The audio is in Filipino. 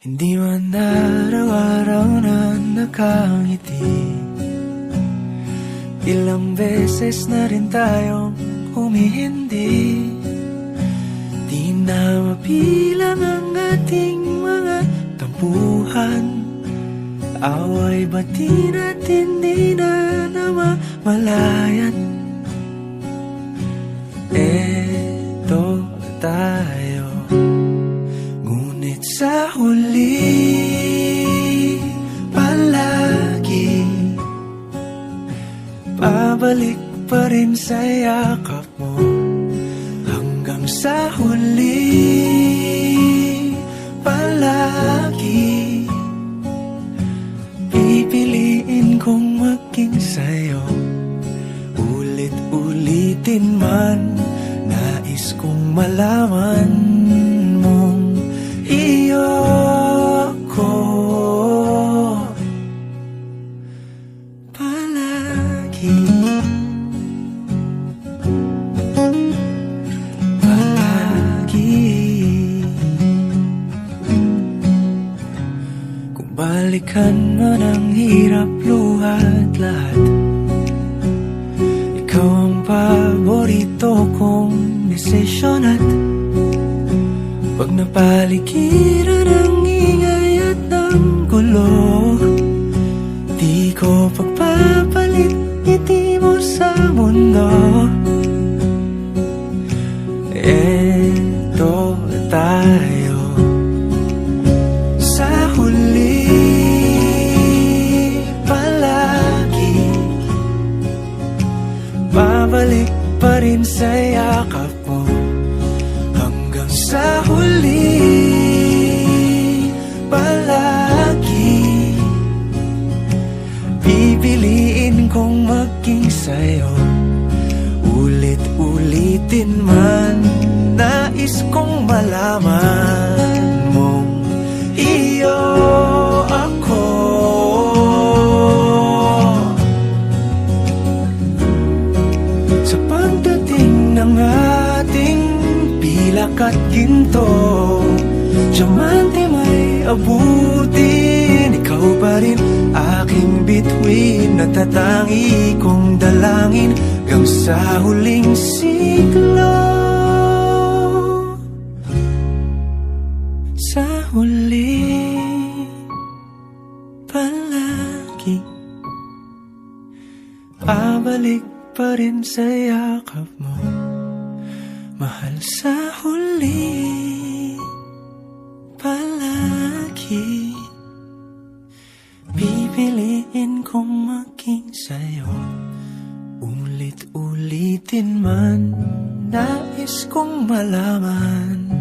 Hindi man araw-araw na nakangiti, ilang beses na rin tayong humihindi. Di na mapilang ang ating mga tampuhan, away bati natin di na namamalayan. Eto tayo, ngunit sa huli palagi pabalik pa rin sa yakap mo. Hanggang sa huli palagi pipiliin kong maging sa'yo. Ulit-ulitin man, nais kong malaman mong iyo ko palagi. Palagi. Kung balikan man ang hirap, luha at lahat, ikaw ang paborito kong desisyon. At pag napaligiran ang ingay at ng gulo, di ko pagpapalit ngiti mo sa mundo. Eto tayo, sa huli palagi babalik pa rin sa yakap mo. Hanggang sa huli palagi pipiliin kong maging sa'yo. Ulit-ulitin man, nais kong malaman mong iyo ako. Sa pagdating ng ating pilak at ginto, diamante may abutin, ikaw pa rin aking bituin, natatangi kong dalangin hanggang sa huling siglo. Sa huli palagi pabalik pa rin sa yakap mo, mahal. Sa huli palagi pipiliin kong maging sa'yo. Ulit-ulitin man, nais kong malaman